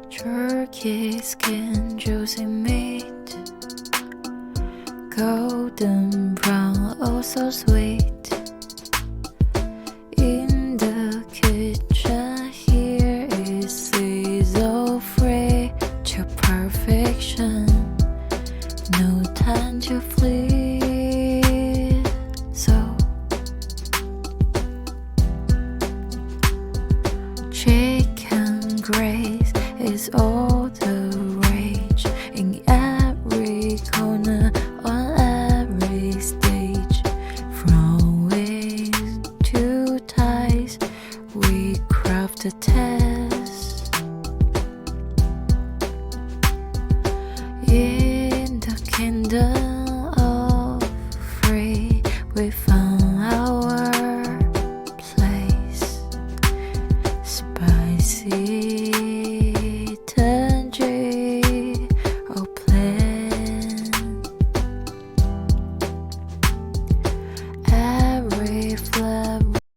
Jerky skin, juicy meat, golden brown, oh so sweet. In the kitchen here is sizzle free to perfection. No time to flee. So chicken grace is all the rage in every corner, on every stage. From wings to thighs, we craft a test. In the kingdom of free, we found our place. Spicy